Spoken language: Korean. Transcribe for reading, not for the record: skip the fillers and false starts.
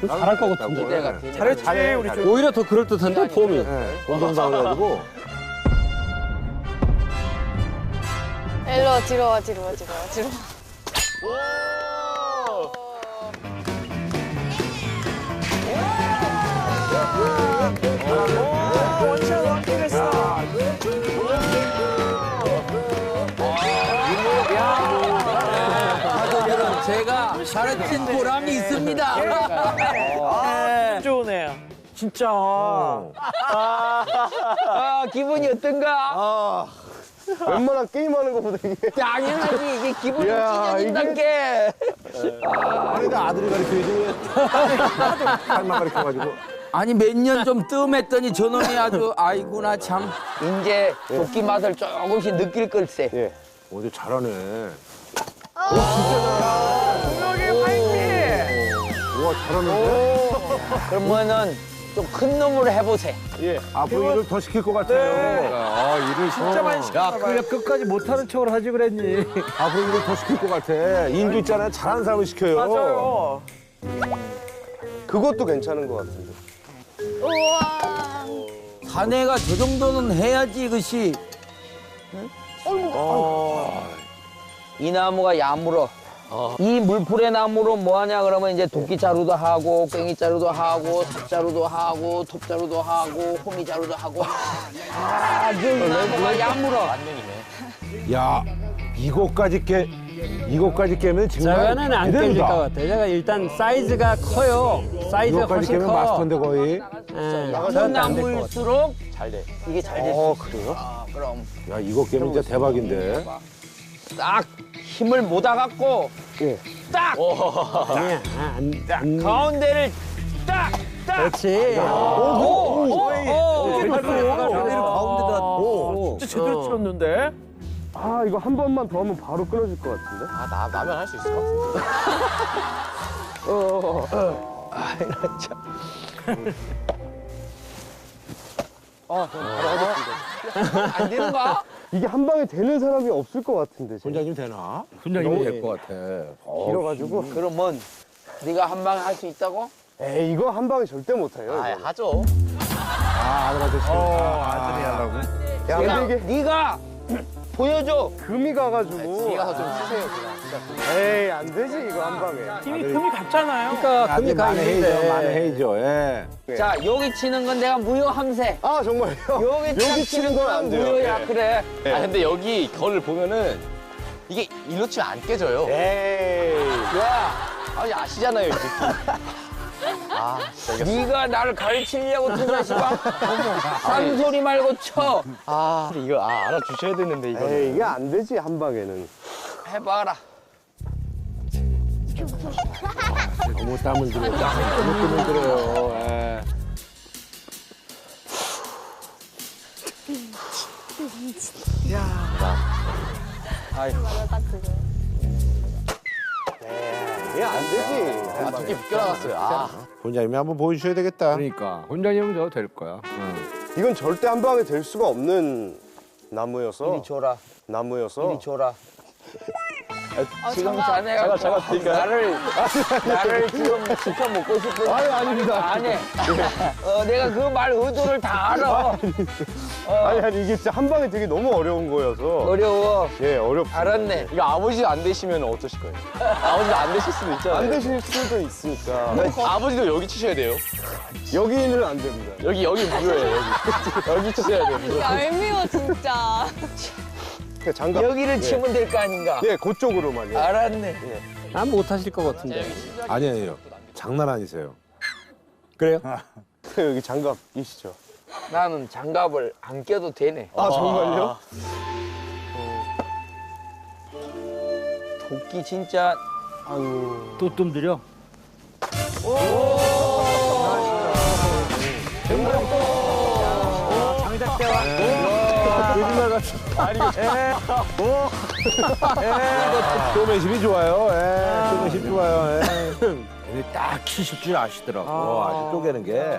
잘할 것 같은데. 기대가 잘해 우리 좀. 오히려 더 그럴듯한데 폼이. 운동장을 일로 와, 뒤로 와, 뒤로 와, 뒤로 와, 뒤로 와. 원샷 원킬 했어. 가족들은 제가 가르친 보람이 있습니다. 아, 좋은 애야. 진짜. 아, 기분이 어떤가? 웬만한 게임하는 것보다 이게. 당연하지, 이게 기분이 야, 찢어진단게. 아니, 나 아들이 가르쳐야지. 할만 가르쳐가지고. 아니, 몇 년 좀 뜸했더니 저놈이 아주, 아이구나, 참. 이제 도끼 맛을 조금씩 느낄 걸세. 예. 어제 잘하네. 동혁이 파이팅. 우와, 잘하는데? 그러면은 좀 큰 놈으로 해보세. 예. 앞으로 일을 더 시킬 것 같아요. 아, 일을 진짜 많이 시켰나 봐요. 그래 끝까지 못하는 척을 하지 그랬니? 앞으로 일을 더 시킬 것 같아. 인도 있잖아요. 잘하는 사람을 시켜요. 맞아요. 그것도 괜찮은 것 같은데. 우와. 사내가 저 정도는 해야지, 이것이. 이 나무가 야물어. 이 물풀의 나무로 뭐 하냐 그러면 이제 도끼자루도 하고 꽹이자루도 하고 삽자루도 하고 톱자루도 하고 호미자루도 하고 아주 이 나무가 야물어. 야, 이거까지 깨면 정말 저거는 안 깨질 대단하다. 것 같아. 제가 일단 사이즈가 커요. 사이즈가 이거까지 훨씬 깨면 커. 마스터인데 거의. 예, 큰 저한테 안 될 것 같아. 나무일수록 잘 돼. 이게 잘 될 수 있어. 그래요? 그럼 야, 이거 깨면 진짜 대박인데. 딱 힘을 모아갖고 예. 딱 아니야, 안. 가운데를 딱 그렇지. 가운데다. 진짜 제대로 치렀는데. 아, 이거 한 번만 더 하면 바로 끊어질 것 같은데? 나면 할 수 있을 것 같은데. 안 되는가? 이게 한 방에 되는 사람이 없을 것 같은데. 원장님 되나? 분장님이 될 것 같아. 길어가지고. 그러면 네가 한 방에 할 수 있다고? 에이, 이거 한 방에 절대 못해요. 아, 이거는. 하죠. 아, 아들한테 시켜. 아들이 하려고. 야, 근데 이게 네가 보여줘. 금이 가가지고. 가서 좀 쓰세요, 그냥. 에이, 안 되지, 이거 한 방에. 이미 금이 갔잖아요. 그러니까 금이 가 있는데. 해이죠, 예. 자 여기 치는 건 내가 무효함세. 아, 정말요? 여기 치는 건 안 돼요. 무효야 그래. 아, 근데 여기 거를 보면은 이게 일로 치면 안 깨져요. 에이. 야 아니, 아시잖아요, 이 느낌. 아, 진짜 이거. 네가 나를 가르치려고 등하시방 딴소리 말고 쳐. 아, 이거 알아주셔야 되는데, 이거. 에이, 이게 안 되지, 한 방에는. 해봐라. 너무 땀을 들여요. 너무 땀을 들여요. 예. 이게 안 되지. 아, 두께 묶여나갔어요. 아. 본자님이 한번 보여주셔야 되겠다. 그러니까 혼자님은 저 될 거야. 이건 절대 한 방에 될 수가 없는 나무여서. 이리 줘라. 나무여서. 이리 줘라. 지금 자네가 제가 나를 지금 지켜 먹고 싶은. 아니, 아닙니다. 아니. 내가 그 말 의도를 다 알아. 아니, 이게 진짜 한 방에 되게 너무 어려운 거여서. 어려워. 예, 어렵습니다. 알았네. 이거 아버지도 안 되시면 어떠실 거예요? 아버지도 안 되실 수도 있잖아요. 안 되실 수도 있으니까. 아버지도 여기 치셔야 돼요. 여기는 안 됩니다. 여기 무효예요, 여기. 여기 치셔야 돼요, 무효. 얄미워, 진짜. 그냥 장갑. 여기를 치면 될 거 아닌가? 예, 그쪽으로만요. 알았네. 난 못하실 것 같은데. 아니에요. 장난 아니세요. 그래요? 여기 장갑이시죠? 나는 장갑을 안 껴도 되네. 아, 정말요? 도끼 진짜. 또 뜸들여. 거짓말 같은. 쇼맨십이 좋아요. 쇼맨십 좋아요. 딱 치실 줄 아시더라고. 아주 쪼개는 게.